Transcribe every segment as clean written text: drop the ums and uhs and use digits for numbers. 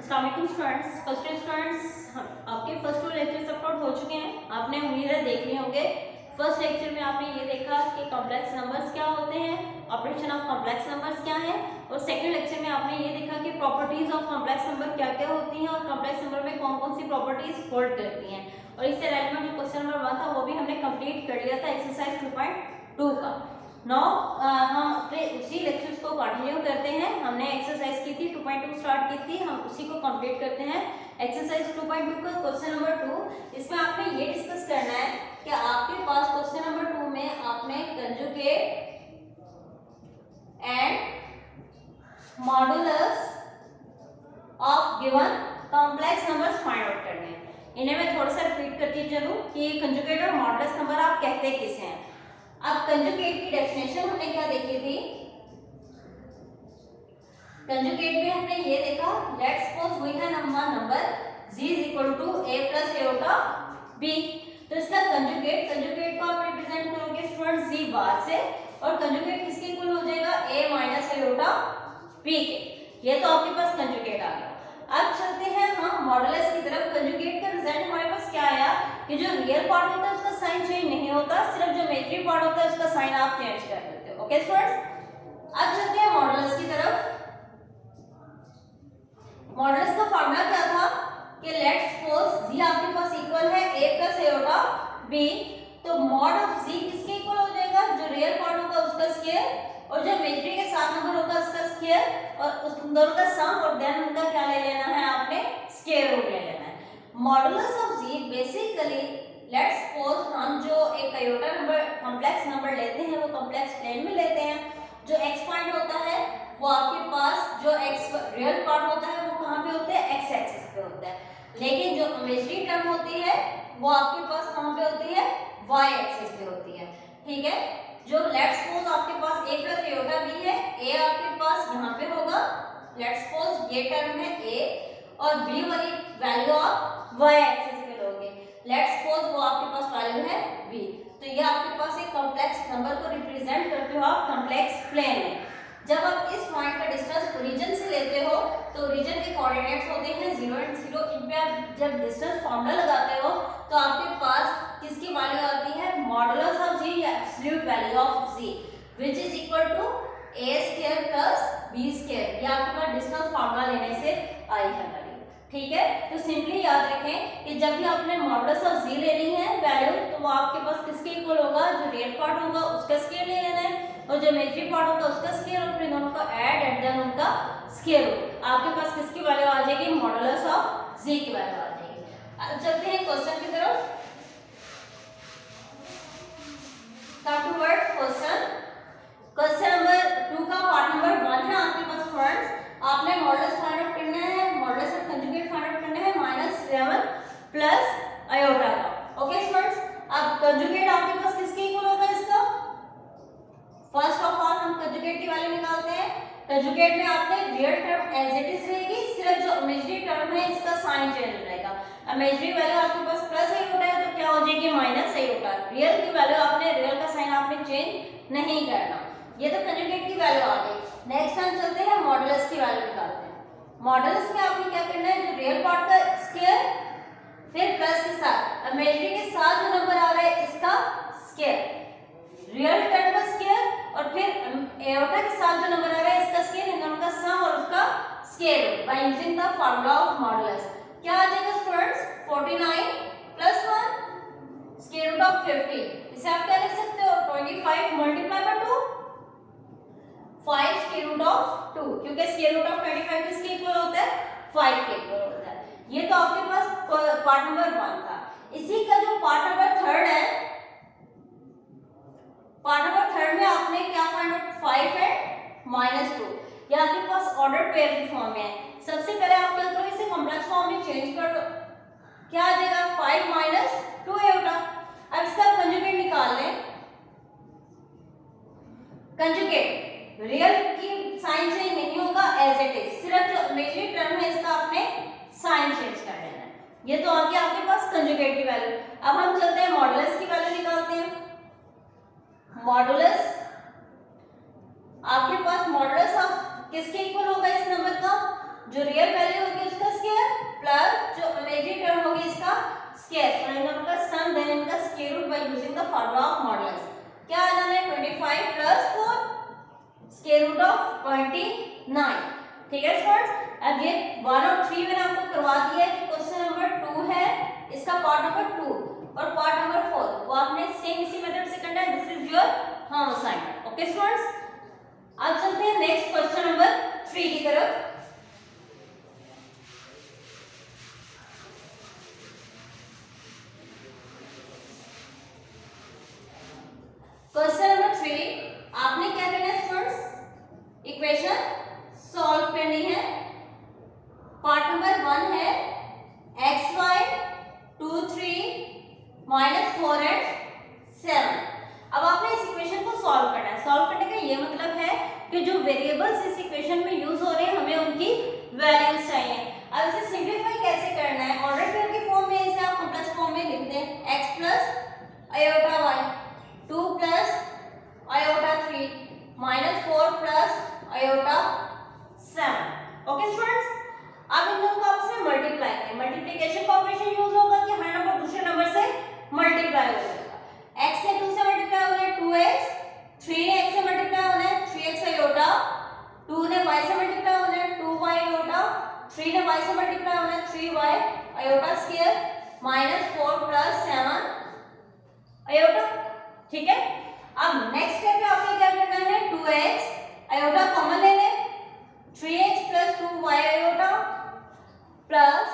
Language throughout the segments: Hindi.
अस्सलाम वालेकुम स्टूडेंट्स। फर्स्ट ईयर स्टूडेंट्स, आपके फर्स्ट 2 लेक्चर्स अपलोड हो चुके हैं। आपने उम्मीद है देख लिए होंगे। फर्स्ट लेक्चर में आपने ये देखा कि कॉम्प्लेक्स नंबर्स क्या होते हैं, ऑपरेशन ऑफ कॉम्प्लेक्स नंबर्स क्या है, और सेकंड लेक्चर में आपने ये देखा कि प्रॉपर्टीज ऑफ कॉम्प्लेक्स नंबर क्या क्या होती हैं और कॉम्प्लेक्स नंबर में कौन कौन सी प्रॉपर्टीज होल्ड करती हैं। और इससे रेलेवेंट जो क्वेश्चन नंबर 1 था वो भी हमने कंप्लीट कर लिया था एक्सरसाइज 2.2 का। नाउ हम अपने उसी लेक्चर्स को कंटिन्यू करते हैं। हमने एक्सरसाइज की थी 2.2 स्टार्ट की थी, हम उसी को कंप्लीट करते हैं। एक्सरसाइज 2.2 का क्वेश्चन नंबर 2, इसमें आपने ये डिस्कस करना है कि आपके पास क्वेश्चन नंबर 2 में आपने conjugate and modulus of given complex numbers find out करने हैं। इन्हें मैं थोड़ा सा रिपीट करके चलूं कि कंजुगेट और मॉडुलस नंबर आप कहते किसे हैं। अब कंजुगेट की डेफिनेशन हमने क्या देखी थी? कंजुगेट में हमने ये देखा, let's suppose we have number z is equal to a plus iota b। तो इसका कंजुगेट को आप रिप्रेजेंट करोगे स्टूडेंट z बार से, और कंजुगेट किसके इक्वल हो जाएगा? a minus iota b के। ये तो आपके पास कंजुगेट आ गया। अब चलते हैं हम मॉडुलस की तरफ। कंजुगेट का रिजल्ट हमारे पास क्या आया कि जो रियल पार्ट होता है उसका साइन चेंज नहीं होता, सिर्फ जो इमेजिनरी पार्ट होता है उसका साइन आप चेंज कर देते हो। ओके स्टूडेंट्स, अब चलते हैं मॉडुलस की तरफ। मॉडुलस का फार्मूला क्या था कि लेट्स सपोज z आपके पास इक्वल है a plus iota b, तो मॉड ऑफ z किसके इक्वल हो जाएगा? जो रियल पार्ट होगा उसका स्क्वायर और जो इमेजिनरी के साथ नंबर होगा उसका स्क्वायर, और उस दोनों का सम, और देन उनका क्या ले लेना है आपने? स्क्वायर रूट ले लेना है। Modulus of z basically let's suppose हम जो एक आयोटा नंबर कॉम्प्लेक्स नंबर लेते हैं वो कॉम्प्लेक्स प्लेन में लेते हैं। जो x पॉइंट होता है वो आपके पास जो x रियल पार्ट होता है वो कहाँ पे होता है? x एक्सिस पे होता है, लेकिन जो इमेजिनरी टर्म होती है वो आपके पास कहाँ पे होती है? y एक्सिस पे होती है। ठीक है, जो लेट्स सपोज आपके पास a plus iota b है, a आपके पास यहाँ पे होगा, लेट्स सपोज ये टर्म है a, और b वाली वैल्यू आप y एक्सिस पे लोगे। लेट्स सपोज वो आपके पास वैल्यू है b, तो ये आपके पास एक कॉम्प्लेक्स नंबर को रिप्रेजेंट करते हो आप कॉम्प्लेक्स प्लेन में। जब आप इस पॉइंट का डिस्टेंस ओरिजिन से लेते हो तो ओरिजिन के कोऑर्डिनेट्स होते हैं 0 और 0। इन पे आप जब डिस्टेंस फार्मूला लगाते हो तो आपके पास किसकी वैल्यू आती है? मॉडुलस ऑफ z या absolute value of z which is equal to a square plus b square. ये आपके पास डिस्टेंस फार्मूला लेने से आई है वैल्यू। ठीक है, तो सिंपली याद रखें कि जब भी आपने मॉडुलस ऑफ z लेनी है वैल्यू, तो वो आपके पास किसके इक्वल होगा? जो रियल पार्ट होगा उसका स्क्वायर ले लेना है, और जो इमेजिनरी पार्ट होगा उसका स्क्वायर, और फिर दोनों को ऐड एंड देन उनका स्क्वायर रूट। आपके पास किसकी वैल्यू आ जाएगी? मॉडुलस ऑफ z की वैल्यू आ जाएगी। अब चलते हैं क्वेश्चन की तरफ। Come toward question. Question number 2 का पार्ट नंबर 1 है आपके पास फ्रेंड्स। आपने मॉडुलस फाइंड आउट करना है, modulus of conjugate find out करना है -11 प्लस आयोटा का। ओके स्टूडेंट्स, अब कंजुगेट आपके पास किसके इक्वल होगा? इसका फर्स्ट ऑफ ऑल हम कंजुगेट की वैल्यू निकालते हैं। कंजुगेट में आपने real term as it is रहेगी, सिर्फ जो इमेजिनरी टर्म है इसका साइन चेंज हो जाएगा। इमेजिनरी वैल्यू आपके पास प्लस आयोटा है तो क्या हो जाएगी? Minus iota. रियल की वैल्यू आपने रियल का साइन आपने चेंज नहीं करना। ये तो कंजुगेट की वैल्यू आ गई। नेक्स्ट हम चलते हैं मॉडुलस की वैल्यू निकालते हैं। मॉडुलस में आपने क्या करना है? जो रियल पार्ट का स्क्वायर फिर प्लस के साथ इमेजिनरी के साथ जो नंबर आ रहा है इसका स्क्वायर, रियल टर्म का स्क्वायर, और फिर आयोटा के साथ जो नंबर आ रहा है इसका स्क्वायर, इन दोनों का सम और उसका square by using the formula of modulus. क्या आ जाएगा students? 49 plus 1 square root of 50। इसे आप क्या लिख सकते हो? 25 multiply by 2 5 square root of 2, क्योंकि स्क्वायर रूट ऑफ 25 किसके इक्वल होता है? 5 के इक्वल होता है। ये तो आपके पास पार्ट नंबर 1 था। इसी का जो पार्ट नंबर 3 है, पार्ट नंबर 3 में आपने क्या फाइंड आउट? 5 है -2। ये आपके पास ऑर्डर पेयर की फॉर्म में है। सबसे पहले आप क्या करो? इसे कॉम्प्लेक्स फॉर्म में चेंज कर लो। क्या आ जाएगा? 5 - 2 आयोटा। अब इसका कंजुगेट निकाल लें। कंजुगेट रियल की साइन चेंज नहीं होगा, एज इट इज, सिर्फ जो इमेजिनरी टर्म है इसका आपने साइन चेंज कर देना है। ये तो आ गया आपके पास कंजुगेट की वैल्यू। अब हम चलते हैं मॉडुलस की वैल्यू निकालते हैं। मॉडुलस आपके पास मॉडुलस ऑफ किसके इक्वल होगा? इस नंबर का जो रियल वैल्यू होगी उसका प्लस जो इमेजिनरी टर्म होगी इसका स्क्वायर, फॉर एग्जांपल का सम देन इनका square root by using the formula of modulus. क्या आ जाना है 25 प्लस 4 स्क्वायर रूट ऑफ 29। ठीक है स्टूडेंट्स, अब ये 1 और 3 मैंने आपको करवा दिया है कि क्वेश्चन नंबर 2 है, इसका पार्ट नंबर 2 और पार्ट नंबर 4 वो आपने सेम इसी मेथड से करना है। This is your home assignment. Okay students, अब चलते हैं नेक्स्ट क्वेश्चन नंबर 3 की तरफ। क्वेश्चन नंबर 3 आपने क्या करना है स्टूडेंट्स, इक्वेशन सॉल्व करनी है। पार्ट नंबर 1 है xy 2 3 -4 and 7। अब आपने इस इक्वेशन को सॉल्व करना है। सॉल्व करने का ये मतलब है कि जो वेरिएबल्स इस इक्वेशन में यूज हो रहे हैं हमें उनकी वैल्यूज चाहिए। अब इसे सिंपलीफाई कैसे करना है, ऑर्डर पेयर की फॉर्म में इसे आप कॉम्प्लेक्स फॉर्म में लिख दें, x plus iota y 2 plus iota 3 -4 plus iota 7। Okay students, अब इन दोनों को आपस में मल्टीप्लाई करें। मल्टीप्लिकेशन का ऑपरेशन यूज होगा कि हर नंबर दूसरे नंबर से मल्टीप्लाई हो जाएगा। x से 2 से मल्टीप्लाई होना है 2x, 3 ने x से मल्टीप्लाई होना है 3x आयोटा, 2 ने y से मल्टीप्लाई होना है 2y आयोटा, 3 ने y से मल्टीप्लाई होना है 3y iota square -4 plus 7 iota. ठीक है, अब नेक्स्ट स्टेप में आपने क्या करना है, 2x आयोटा कॉमन ले लें, 3x plus 2y iota plus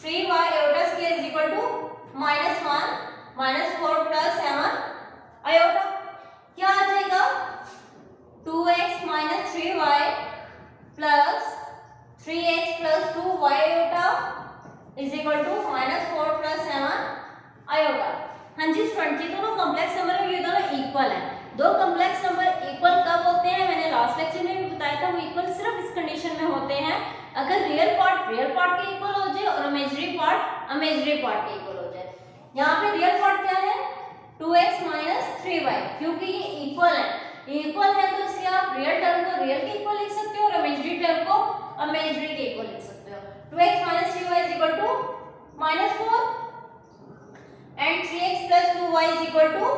3y iota square is equal to -1 -4 plus 7 iota. क्या आ जाएगा 2x - 3y plus 3x plus 2y iota is equal to -4 plus 7 iota. हाँ जी स्टूडेंट, ये दोनों कॉम्प्लेक्स नंबर है, ये दोनों इक्वल हैं। दो कॉम्प्लेक्स नंबर इक्वल कब होते हैं, मैंने लास्ट लेक्चर में भी बताया था, वो इक्वल सिर्फ इस कंडीशन में होते हैं अगर रियल पार्ट के इक्वल हो जाए और इमेजिनरी पार्ट के इक्वल हो जाए। यहाँ पे रियल पार्ट क्या है 2x - 3y, क्योंकि ये इक्वल है तो इसलिए आप रियल टर्म को रियल के इक्वल लिख सकते हो और इमेजिनरी टर्म को इमेजिनरी के इक्वल लिख सकते हो। 2x - 3y is equal to -4 and 3x plus 2y is equal to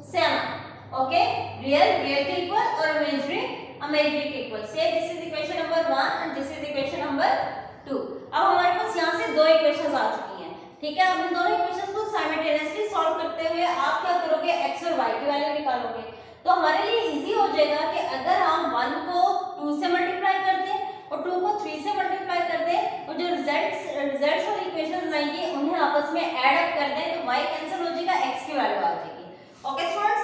7. Okay, real के इक्वल और imaginary के equal. Say this is equation number 1 and this is equation number 2। अब हमारे पास यहाँ से दो इक्वेशंस आ चुकी हैं। ठीक है, अब इन दोनों इक्वेशंस को साइमल्टेनियसली सॉल्व करते हुए आप क्या करोगे, x और y की वैल्यू निकालोगे। तो हमारे लिए इजी हो जाएगा कि अगर हम 1 को 2 से मल्टीप्लाई कर दें और 2 को 3 से मल्टीप्लाई कर दें और जो रिजल्ट्स और इक्वेशंस आएंगी उन्हें आपस में ऐड अप कर दें तो y कैंसिल हो जाएगा, x की वैल्यू आ जाएगी। ओके स्टूडेंट्स,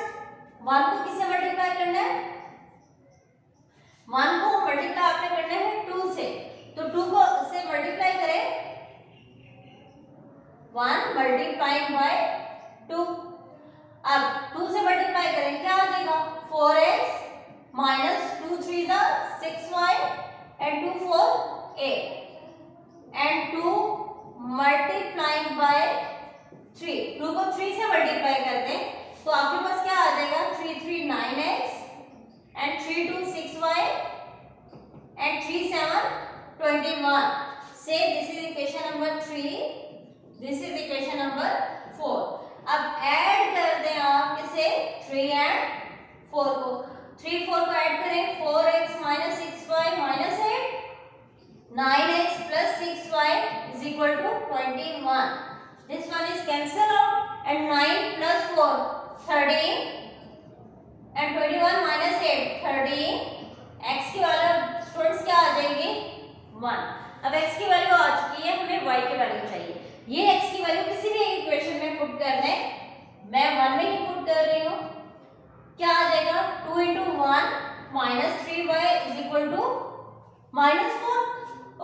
1 को किससे मल्टीप्लाई करना है, 1 को मल्टीप्लाई आपने करना है 2 से, तो 2 को से मल्टीप्लाई करें 1 मल्टीप्लाइड बाय 2। अब 2 से मल्टीप्लाई करें क्या आ जाएगा 4x -2 3 6y and 2 4 8 and 2 multiplying by 3। 2 को 3 से मल्टीप्लाई कर दें तो आपके पास क्या आ जाएगा 3 3 9x and 3 2 6y and 3 7 21। Say this is equation number 3, this is equation number 4। अब ऐड कर दें आप इसे 3 and 4 को, 3 4 को ऐड करें 4x - 6y - 8, 9x plus 6y is equal to 21। This one is cancel out and 9 plus 4 13 and 21 minus 8 13। x की वैल्यू स्टूडेंट्स क्या आ जाएगी 1। अब x की वैल्यू आ चुकी है, हमें y की वैल्यू चाहिए। ये x की वैल्यू किसी भी इक्वेशन में पुट कर दें, मैं 1 में ही पुट कर रही हूँ। क्या आ जाएगा 2 × 1 - 3y is equal to -4।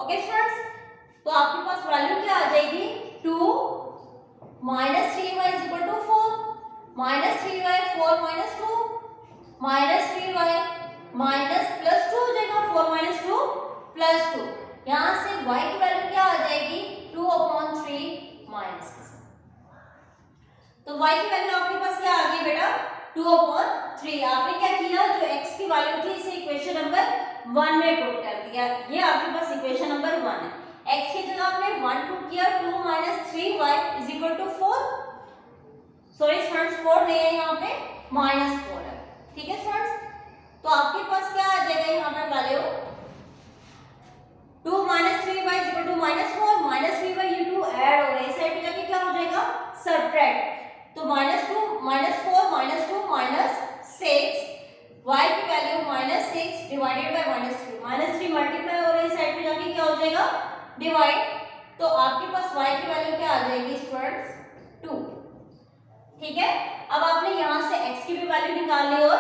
Okay students, तो आपके पास वैल्यू क्या आ जाएगी 2 - 3y is equal to 4 -3y 4 - 2 -3y minus plus 2 हो जाएगा 4 - 2 +2। यहाँ से y की वैल्यू क्या आ जाएगी 2/3 माइनस। तो y की वैल्यू आपके पास क्या आ गई बेटा 2/3 3। आपने क्या किया, जो x की वैल्यू थी इसे इक्वेशन नंबर 1 में पुट कर दिया। ये आपके पास इक्वेशन नंबर 1 है। x की जगह आपने 1 पुट किया, 2 - 3y = 4। सॉरी स्टूडेंट्स 4 नहीं है यहाँ पे, -4 है। ठीक है स्टूडेंट्स, तो आपके पास क्या आ जाएगा यहाँ पर वैल्यू 2 - 3y = -4, -3y ये 2 ऐड हो गए, इस साइड पे जाके क्या हो जाएगा, सब्ट्रैक्ट। तो -2 -4 -2 -6, y की वैल्यू -6 डिवाइडेड बाय -3 मल्टीप्लाई हो रही है, इस साइड पे जाके क्या हो जाएगा, डिवाइड। तो आपके पास y की वैल्यू क्या आ जाएगी स्टूडेंट्स, 2। ठीक है, अब आपने यहाँ से x की भी वैल्यू निकाल ली और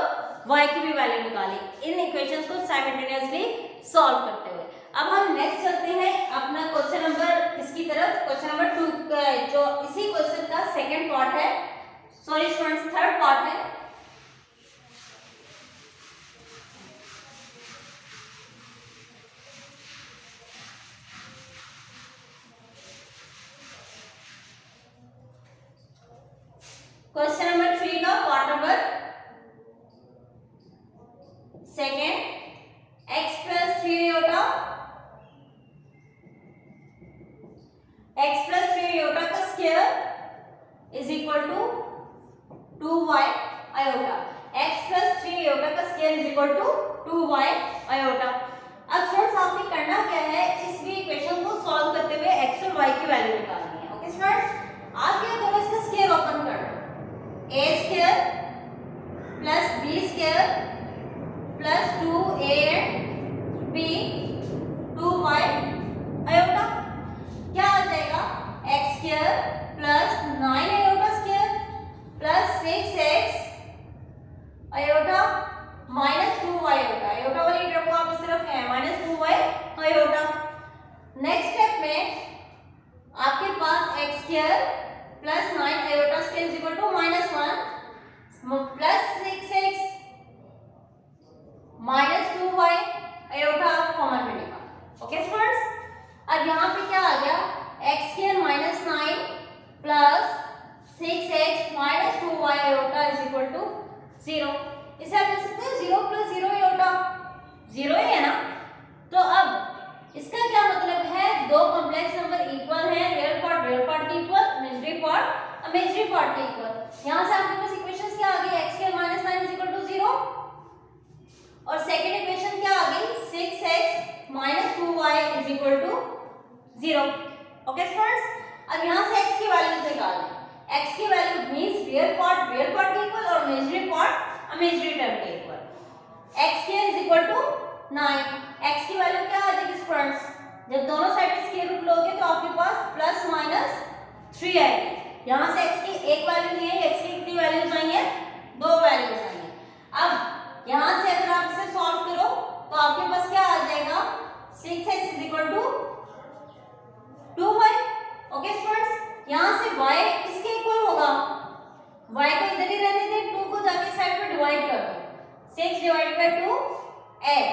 y की भी वैल्यू निकाली, इन इक्वेशंस को साइमल्टेनियसली सॉल्व करते हुए। अब हम नेक्स्ट चलते हैं अपना क्वेश्चन नंबर इसकी तरफ, क्वेश्चन नंबर 2 जो इसी क्वेश्चन का सेकंड पार्ट है, सॉरी स्टूडेंट्स थर्ड पार्ट है। क्वेश्चन नंबर 3 का part number second, x + 3 iota का square = 2y iota. x + 3 iota का स्क्वायर = 2y आयोटा। अब फ्रेंड्स आपने करना क्या है, इस भी इक्वेशन को सॉल्व करते हुए x और y की वैल्यू निकालनी है। ओके स्टूडेंट्स, आप क्या करो, इसका स्क्वायर ओपन कर लो, a² + b² + 2ab 2y iota क्या आ जाएगा, x² + 9 iota square + 6x iota -2y iota. Iota वाली टर्म को आप इस तरफ है -2y आयोटा। नेक्स्ट स्टेप में आपके पास x² + 9 iota square = -1 + 6x -2y iota common में निकाल। ओके स्टूडेंट्स, अब यहाँ पे क्या आ गया, x² - 9 + 6x - 2y आयोटा = 0। इसे आप लिख सकते हो 0 + 0 आयोटा, 0 ही है ना। तो अब इसका क्या मतलब है, दो कॉम्प्लेक्स नंबर इक्वल हैं, रियल पार्ट के इक्वल, इमेजिनरी पार्ट के इक्वल। यहाँ से आपके पास इक्वेशंस क्या आ गई, x² - 9 = 0 और सेकंड इक्वेशन क्या आ गई, 6x - 2y = 0। ओके स्टूडेंट्स, अब यहाँ से x की वैल्यू निकाल लें। x की वैल्यू मींस रियल पार्ट के इक्वल और इमेजिनरी पार्ट इमेजिनरी टर्म के इक्वल। x² = 9, x की वैल्यू क्या आ जाएगी स्टूडेंट्स, जब दोनों साइड से स्क्वायर रूट लोगे तो आपके पास +-3 आएगी। यहाँ से x की एक वैल्यू नहीं है, x की कितनी वैल्यूज आई हैं, 2 वैल्यूज आई हैं। अब यहाँ से अगर आप इसे सॉल्व करो तो आपके पास क्या आ जाएगा, 6x = 2y। ओके स्टूडेंट्स, यहाँ से y किसके इक्वल होगा, y को इधर ही रहने दें, 2 को जाके साइड पे डिवाइड कर दो, 6 / 2x,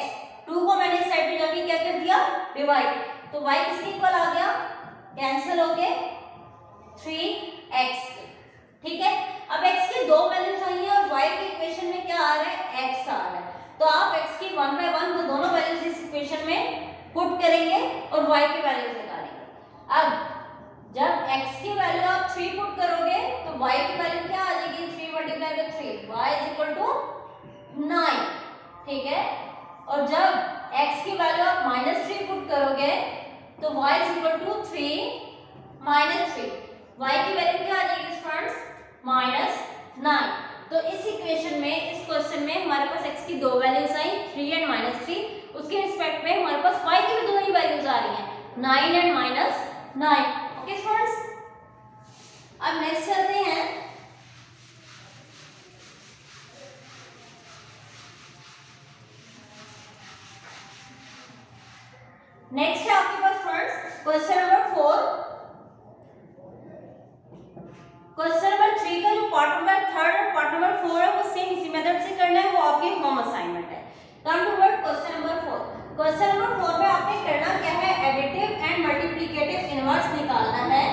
2 को मैंने इस साइड पे जाके क्या कर दिया, डिवाइड। तो y किसके इक्वल आ गया, कैंसिल हो गए 3x। ठीक है, अब x की दो वैल्यूज आई हैं और y की इक्वेशन में क्या आ रहा है, x आ रहा है। तो आप x की 1 by 1 को दोनों वैल्यूज इस इक्वेशन में पुट करेंगे और y की वैल्यूज निकालेंगे। अब जब x की वैल्यू आप 3 पुट करोगे तो y की वैल्यू क्या आ जाएगी, 3 × 3, y = 9। ठीक है, और जब x की वैल्यू आप -3 पुट करोगे तो y = 3 - 3, y की वैल्यू क्या आ जाएगी स्टूडेंट्स, -9। तो इस इक्वेशन में, इस क्वेश्चन में हमारे पास x की दो वैल्यूज आई, 3 और -3, उसके रिस्पेक्ट में हमारे पास y की भी दो ही वैल्यूज आ रही हैं, 9 और -9। ओके स्टूडेंट्स, अब नेक्स्ट चलते हैं नेक्स्ट है आपके पास friends question number 4। Question number 3 का जो पार्ट नंबर 3 और पार्ट नंबर 4 है वो सेम इसी मेथड से करना है, वो आपके होम असाइनमेंट है। Come toward question number 4। Question number 4 में आपने करना क्या है, एडिटिव एंड मल्टीप्लिकेटिव इनवर्स निकालना है।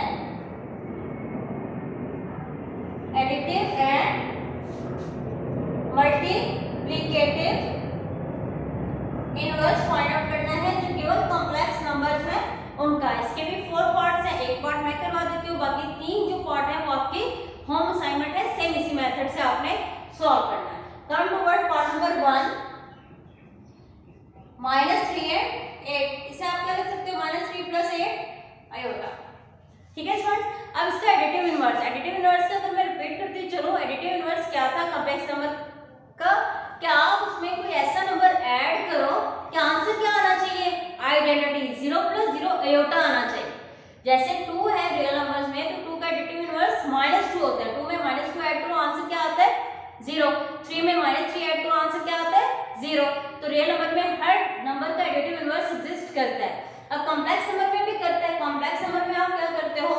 एडिटिव एंड मल्टीप्लिकेटिव जैसे 2 है रियल नंबर्स में, तो 2 का एडिटिव इनवर्स -2 होता है। 2 में -2 ऐड करो, आंसर क्या आता है? 0। 3 में -3 ऐड करो, आंसर क्या आता है? 0। तो रियल नंबर में हर नंबर का एडिटिव इनवर्स एग्जिस्ट करता है। अब कॉम्प्लेक्स नंबर में भी करता है। कॉम्प्लेक्स नंबर में आप क्या करते हो,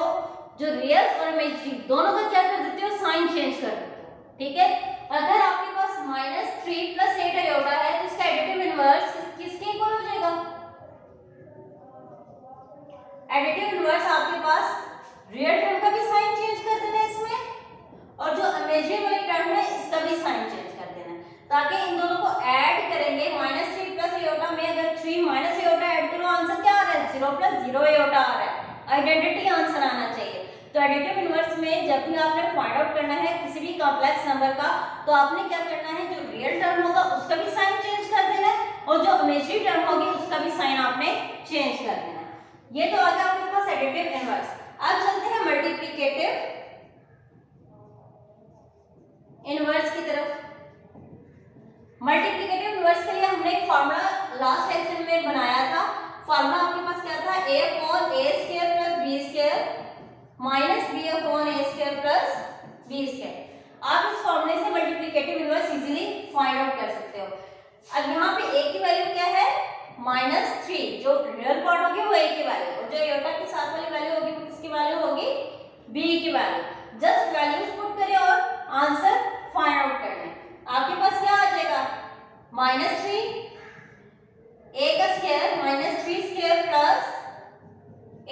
जो रियल और इमेजिनरी दोनों का क्या कर देते हो, साइन चेंज कर देते हो। ठीक है, अगर आपके पास -3 + 8 आयोटा है तो इसका एडिटिव इनवर्स किसके इक्वल हो जाएगा? एडिटिव इनवर्स आपके पास रियल टर्म का भी साइन चेंज कर देना है इसमें, और जो इमेजिनरी वाली टर्म है इसका भी साइन चेंज कर देना है, ताकि इन दोनों को ऐड करेंगे। -3 + आयोटा में अगर 3 - आयोटा ऐड करो, आंसर क्या आ रहा है? 0 + 0 आयोटा आ रहा है। आइडेंटिटी आंसर आना चाहिए। तो एडिटिव इनवर्स में जब भी आपने फाइंड आउट करना है किसी भी कॉम्प्लेक्स नंबर का, तो आपने क्या करना है, जो रियल टर्म होगा उसका भी साइन चेंज कर देना है, और जो इमेजिनरी टर्म होगी उसका भी साइन आपने चेंज कर देना है। ये तो आ गया आपके पास एडिटिव इनवर्स। अब चलते हैं मल्टीप्लिकेटिव इनवर्स की तरफ। मल्टीप्लिकेटिव इनवर्स के लिए हमने एक फार्मूला लास्ट लेक्चर में बनाया था। फार्मूला आपके पास क्या था? a/a² + b² -b/a² + b²। आप इस फार्मूले से multiplicative inverse easily find out कर सकते हो। अब यहाँ पे a की वैल्यू क्या है? -3। जो रियल पार्ट होगी वो a की वैल्यू, और जो आयोटा के साथ वाली वैल्यू होगी वो किसकी वैल्यू होगी? b की वैल्यू। जस्ट वैल्यूज पुट करें और आंसर फाइंड आउट करना है। आपके पास क्या आ जाएगा? -3 a का स्क्वायर -3² +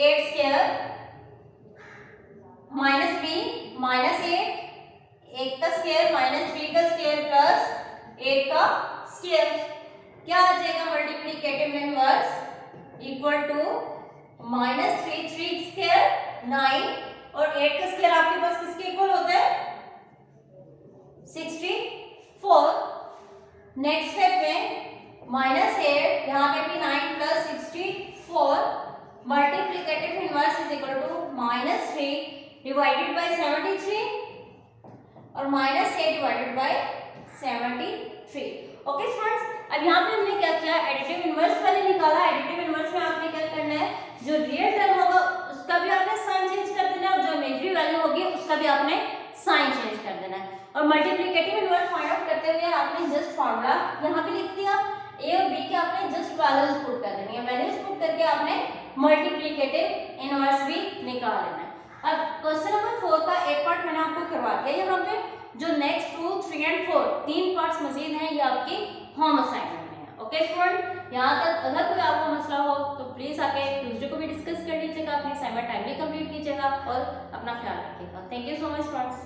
8² -b -8 1 का स्क्वायर -3 का स्क्वायर + 8 का स्क्वायर। क्या आ जाएगा? मल्टीप्लिकेटिव इनवर्स इक्वल टू -3 3² 9 और 8 का स्क्वायर आपके पास किसके इक्वल होता है? 64। नेक्स्ट स्टेप में -8, यहाँ पे भी 9 + 64। Multiplicative inverse is equal to -3 divided by 73 और -8 डिवाइडेड बाय 73। ओके स्टूडेंट्स, अब यहाँ पे हमने क्या किया? एडिटिव इनवर्स पहले निकाला। एडिटिव इनवर्स में आपने क्या करना है, जो रियल टर्म होगा उसका भी आपने साइन चेंज कर देना है, और जो इमेजिनरी वैल्यू होगी उसका भी आपने साइन चेंज कर देना है। और मल्टीप्लिकेटिव इनवर्स फाइंड आउट करते हुए आपने जस्ट फार्मूला यहाँ पे लिख दिया। a और b के आपने जस्ट वैल्यूज पुट कर देनी है। वैल्यूज पुट करके आपने मल्टीप्लिकेटिव इनवर्स भी निकाल लेना है। अब क्वेश्चन नंबर 4 का एक पार्ट मैंने आपको करवा दिया यहाँ पे। जो नेक्स्ट 2, 3 और 4 तीन पार्ट्स मजीद हैं, ये आपकी होम असाइनमेंट में है। ओके स्टूडेंट, यहाँ तक अगर कोई आपको मसला हो तो प्लीज आके ट्यूसडे को भी डिस्कस कर लीजिएगा। अपनी असाइनमेंट टाइमली कंप्लीट कीजिएगा और अपना ख्याल रखिएगा। Thank you so much students.